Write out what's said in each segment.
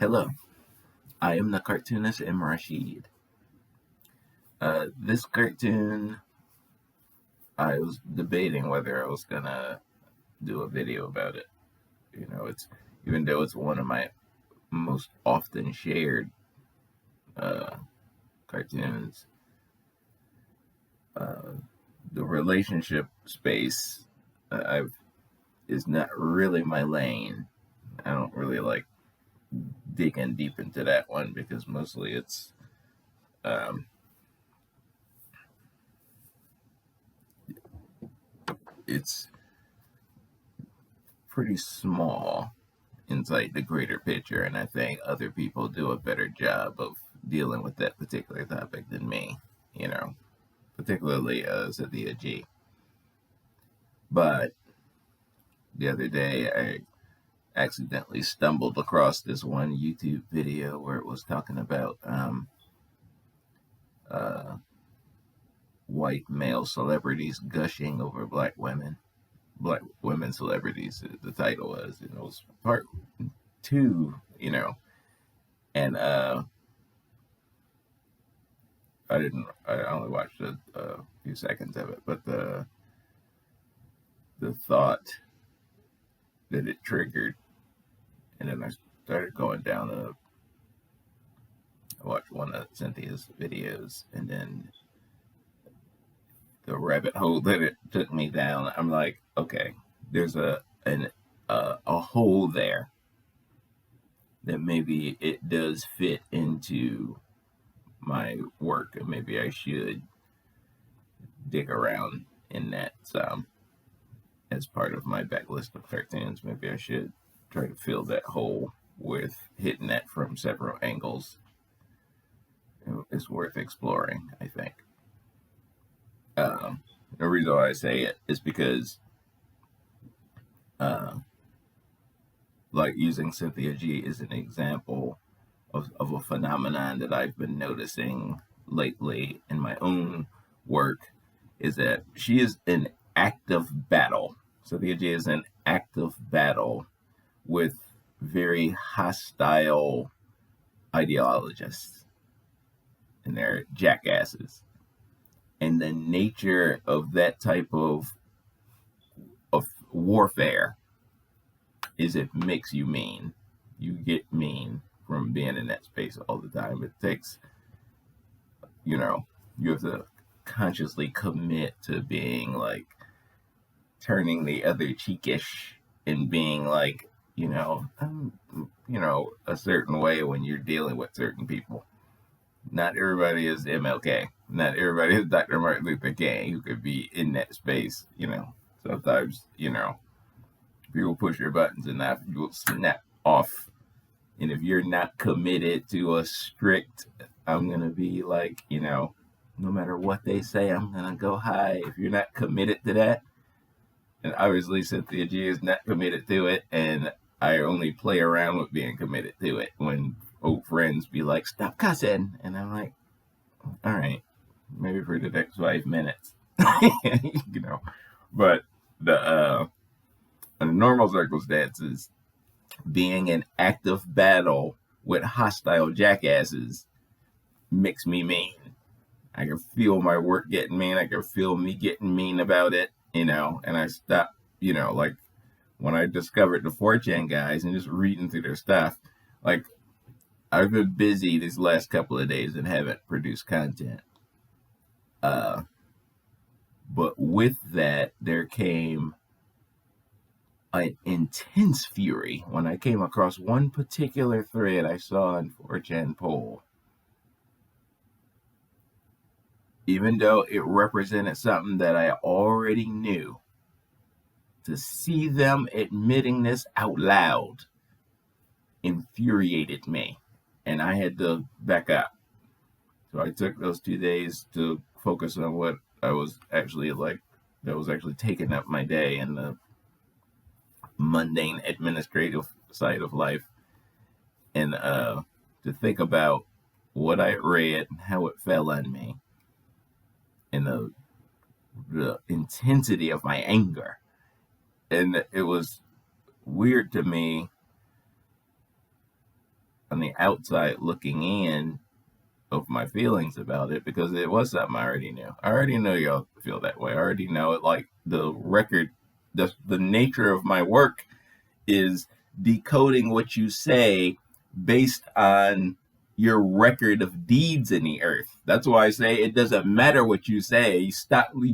Hello, I am the cartoonist M. Rashid. This cartoon, I was debating whether I was gonna do a video about it. It's even though it's one of my most often shared uh, cartoons. The relationship space, I've is not really my lane. I don't really like digging deep into that one because mostly um, it's pretty small inside the greater picture, and I think other people do a better job of dealing with that particular topic than me, particularly Cynthia G. But the other day, I accidentally stumbled across this one YouTube video where it was talking about uh, white male celebrities gushing over black women celebrities. The title was, and it was part two, and I only watched a few seconds of it, but the thought that it triggered, and then I started going down I watched one of Cynthia's videos, and then the rabbit hole that it took me down, I'm like, okay, there's a hole there that maybe it does fit into my work, and maybe I should dig around in that some as part of my backlist of cartoons. Maybe I should try to fill that hole with hitting that from several angles. It's worth exploring, I think. The reason why I say it is because, like, using Cynthia G as an example of a phenomenon that I've been noticing lately in my own work, is that she is in active battle. Cynthia G is in active battle with very hostile ideologists, and they're jackasses. And the nature of that type of warfare is it makes you mean. You get mean from being in that space all the time. It takes, you have to consciously commit to being like turning the other cheekish and being like, a certain way when you're dealing with certain people. Not everybody is MLK. Not everybody is Dr. Martin Luther King who could be in that space. Sometimes, people push your buttons and that you will snap off. And if you're not committed to a strict, I'm going to be like, no matter what they say, I'm going to go high. If you're not committed to that, and obviously Cynthia G is not committed to it, and I only play around with being committed to it when old friends be like, stop cussing. And I'm like, all right, maybe for the next 5 minutes. But the under normal circumstances, being in active battle with hostile jackasses makes me mean. I can feel my work getting mean. I can feel me getting mean about it, and I stopped, like when I discovered the 4chan guys and just reading through their stuff, like I've been busy these last couple of days and haven't produced content. But with that, there came an intense fury when I came across one particular thread I saw on 4chan poll. Even though it represented something that I already knew, to see them admitting this out loud infuriated me, and I had to back up. So I took those 2 days to focus on what I was actually that was actually taking up my day in the mundane administrative side of life, and to think about what I read and how it fell on me, and the intensity of my anger. And it was weird to me on the outside looking in of my feelings about it, because it was something I already knew. I already know y'all feel that way. I already know it. Like the record, the nature of my work is decoding what you say based on your record of deeds in the earth. That's why I say it doesn't matter what you say. You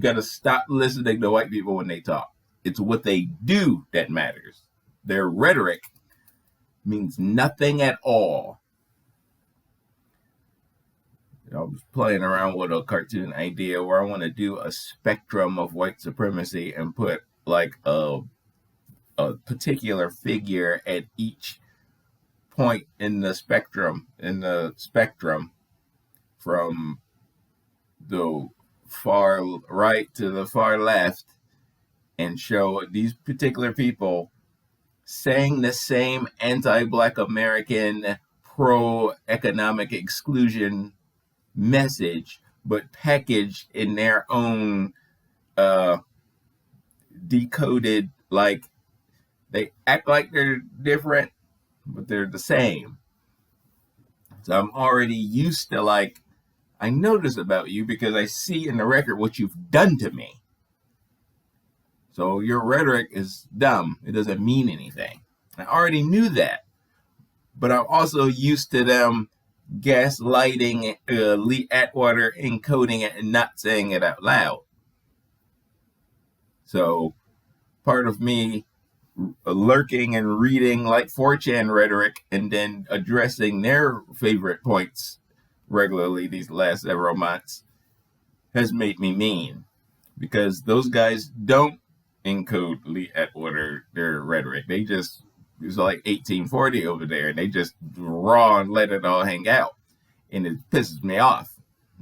got to stop listening to white people when they talk. It's what they do that matters. Their rhetoric means nothing at all. I was playing around with a cartoon idea where I want to do a spectrum of white supremacy and put like a particular figure at each point in the spectrum, from the far right to the far left, and show these particular people saying the same anti-Black American, pro-economic exclusion message, but packaged in their own decoded, like they act like they're different, but they're the same. So I'm already used to, like, I know this about you because I see in the record what you've done to me. So your rhetoric is dumb. It doesn't mean anything. I already knew that. But I'm also used to them gaslighting Lee Atwater, encoding it and not saying it out loud. So part of me lurking and reading like 4chan rhetoric and then addressing their favorite points regularly these last several months has made me mean, because those guys don't encode Lee Atwater, their rhetoric. They just, it's like 1840 over there, and they just raw and let it all hang out. And it pisses me off.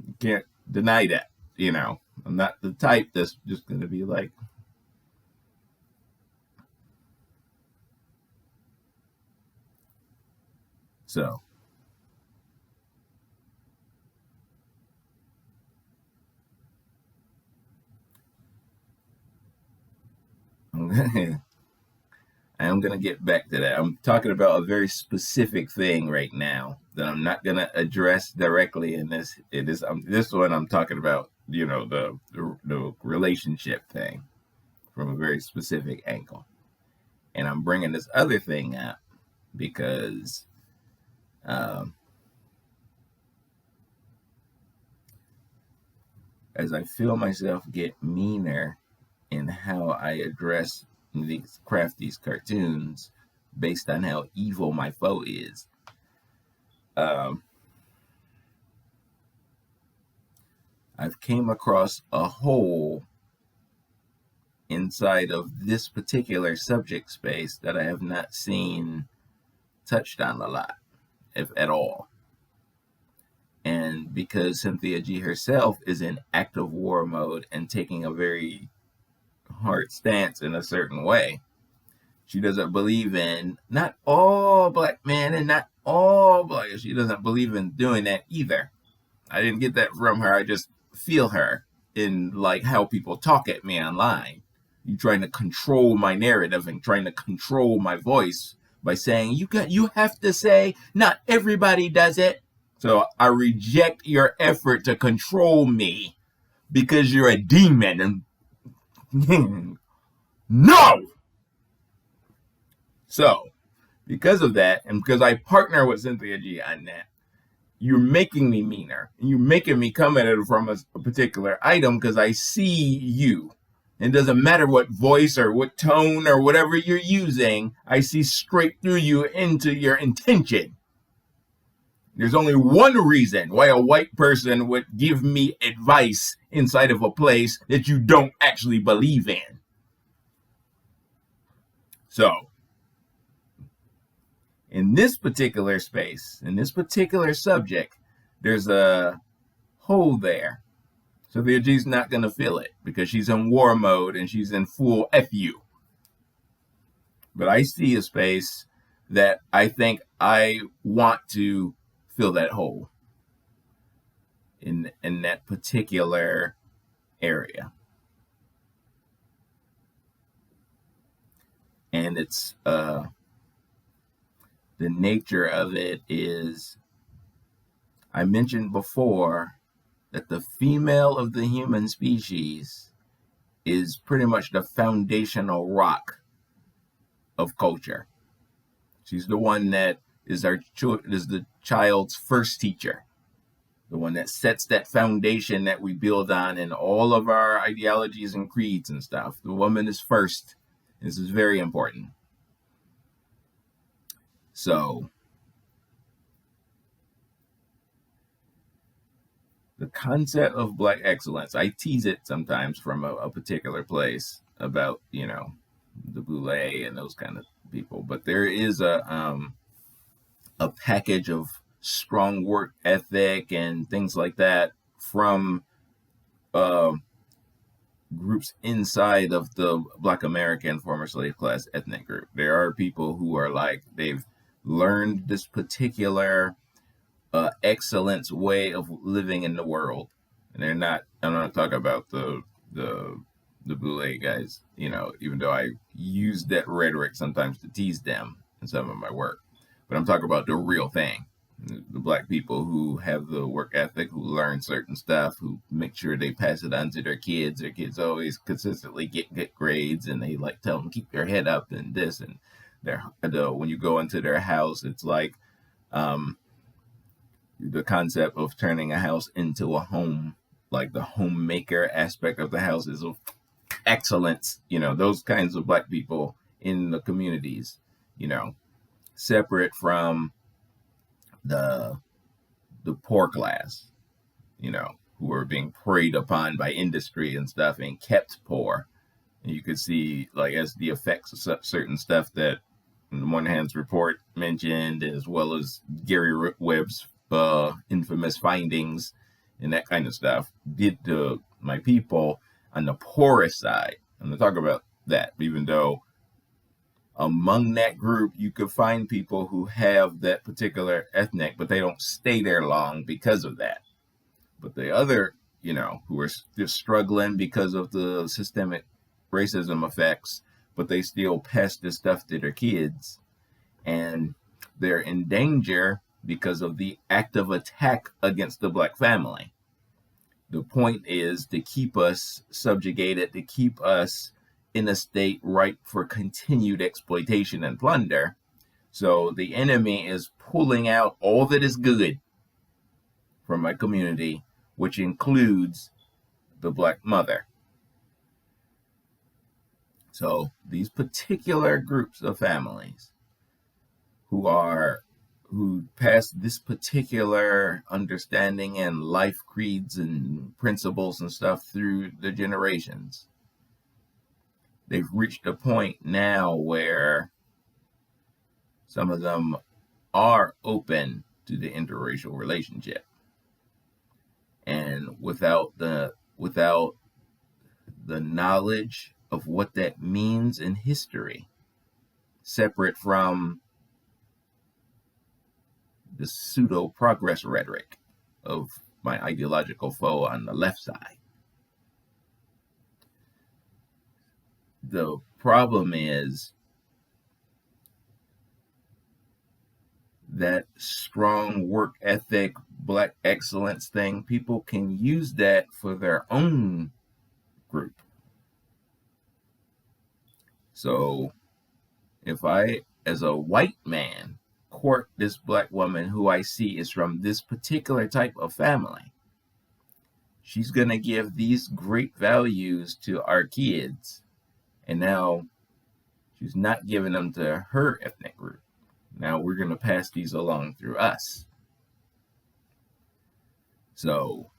You can't deny that, you know. I'm not the type that's just going to be like, so. I'm going to get back to that. I'm talking about a very specific thing right now that I'm not going to address directly in this. This one I'm talking about, you know, the relationship thing from a very specific angle. And I'm bringing this other thing up because as I feel myself get meaner in how I address craft these cartoons based on how evil my foe is, I've came across a hole inside of this particular subject space that I have not seen touched on a lot, if at all. And because Cynthia G herself is in active war mode and taking a very hard stance in a certain way, she doesn't believe in not all Black men and not all Black. She doesn't believe in doing that either. I didn't get that from her. I just feel her in like how people talk at me online. You trying to control my narrative and trying to control my voice by saying you have to say not everybody does it. So I reject your effort to control me because you're a demon. And no. So because of that, and because I partner with Cynthia G on that, you're making me meaner. You're making me come at it from a particular item because I see you. It doesn't matter what voice or what tone or whatever you're using. I see straight through you into your intention. There's only one reason why a white person would give me advice inside of a place that you don't actually believe in. So, in this particular space, in this particular subject, there's a hole there. Sophia G's not going to feel it because she's in war mode and she's in full FU. But I see a space that I think I want to fill that hole in that particular area. And it's the nature of it is, I mentioned before that the female of the human species is pretty much the foundational rock of culture. She's the one that is the child's first teacher, the one that sets that foundation that we build on in all of our ideologies and creeds and stuff. The woman is first. This is very important. So the concept of Black excellence, I tease it sometimes from a particular place about, the Boule and those kind of people, but there is a package of strong work ethic and things like that from groups inside of the Black American former slave class ethnic group. There are people who are like, they've learned this particular excellence way of living in the world, and I'm not talking about the Boule guys, even though I use that rhetoric sometimes to tease them in some of my work, but I'm talking about the real thing. The Black people who have the work ethic, who learn certain stuff, who make sure they pass it on to their kids. Their kids always consistently get good grades, and they like tell them keep their head up and this, and when you go into their house, it's like the concept of turning a house into a home, like the homemaker aspect of the house is of excellence. Those kinds of Black people in the communities, separate from the poor class, who are being preyed upon by industry and stuff and kept poor. And you could see, like, as the effects of certain stuff that on one hand's report mentioned, as well as Gary Webb's infamous findings and that kind of stuff, did to my people on the poorest side. I'm going to talk about that, even though among that group, you could find people who have that particular ethnic, but they don't stay there long because of that. But the other, who are just struggling because of the systemic racism effects, but they still pass this stuff to their kids, and they're in danger because of the active attack against the Black family. The point is to keep us subjugated, to keep us in a state ripe for continued exploitation and plunder. So the enemy is pulling out all that is good from my community, which includes the Black mother. So these particular groups of families who pass this particular understanding and life creeds and principles and stuff through the generations, they've reached a point now where some of them are open to the interracial relationship. And without the knowledge of what that means in history, separate from the pseudo-progress rhetoric of my ideological foe on the left side. The problem is that strong work ethic, Black excellence thing, people can use that for their own group. So if I, as a white man, court this Black woman who I see is from this particular type of family, she's going to give these great values to our kids. And now she's not giving them to her ethnic group. Now we're going to pass these along through us. So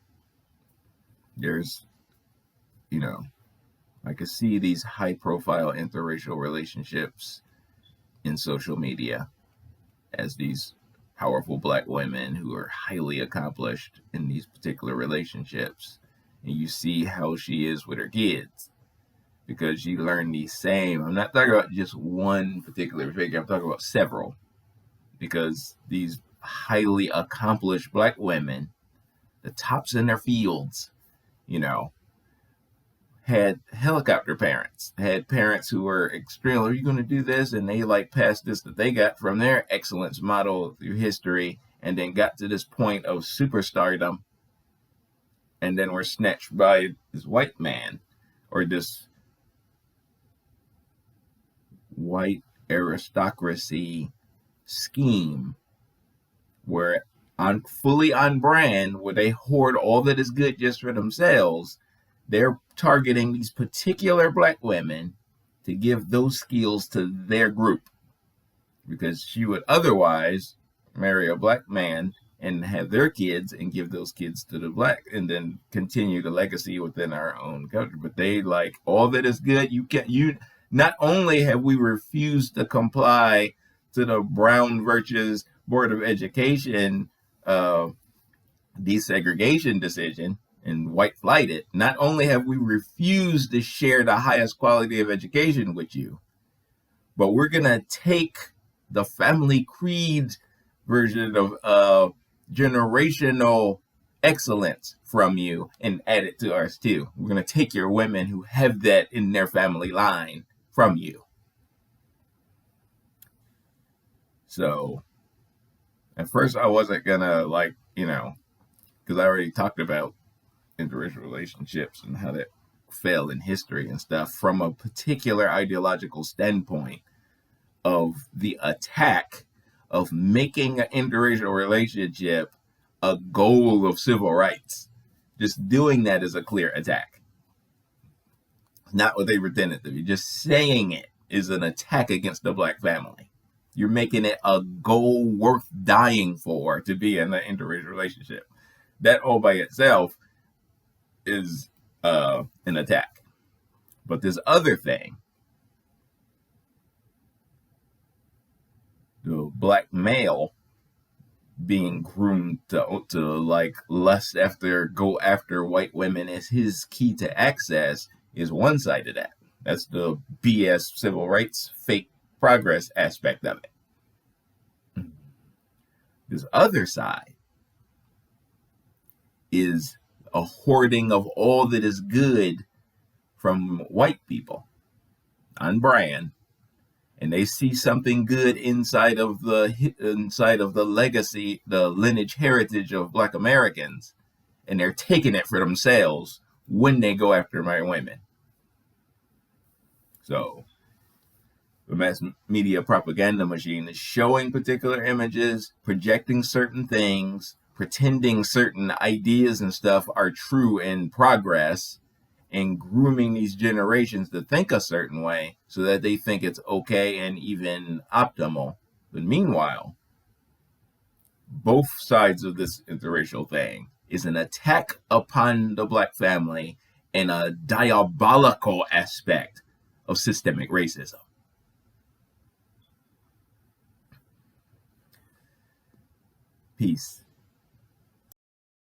there's, I could see these high profile interracial relationships in social media as these powerful Black women who are highly accomplished in these particular relationships. And you see how she is with her kids, because she learned these same, I'm not talking about just one particular figure, I'm talking about several, because these highly accomplished Black women, the tops in their fields, had helicopter parents, had parents who were extreme. Are you going to do this? And they like passed this that they got from their excellence model through history, and then got to this point of superstardom, and then were snatched by this white man or this white aristocracy scheme where fully on brand, where they hoard all that is good just for themselves. They're targeting these particular black women to give those skills to their group, because she would otherwise marry a black man and have their kids and give those kids to the black, and then continue the legacy within our own culture. But they like all that is good. You not only have we refused to comply to the Brown versus Board of Education desegregation decision and white flighted, not only have we refused to share the highest quality of education with you, but we're going to take the family creed version of generational excellence from you and add it to ours too. We're going to take your women who have that in their family line from you. So at first I wasn't going to because I already talked about interracial relationships and how that fell in history and stuff from a particular ideological standpoint of the attack of making an interracial relationship a goal of civil rights. Just doing that is a clear attack. Not what they pretended to be. Just saying it is an attack against the black family. You're making it a goal worth dying for to be in an interracial relationship. That all by itself is an attack. But this other thing, the black male being groomed to like lust after, go after white women as his key to access, is one side of that. That's the BS civil rights fake progress aspect of it. This other side is a hoarding of all that is good from white people on brand, and they see something good inside of the legacy, the lineage heritage of black Americans, and they're taking it for themselves when they go after my women. So the mass media propaganda machine is showing particular images, projecting certain things, pretending certain ideas and stuff are true in progress, and grooming these generations to think a certain way so that they think it's okay and even optimal. But meanwhile, both sides of this interracial thing is an attack upon the black family and a diabolical aspect of systemic racism. Peace.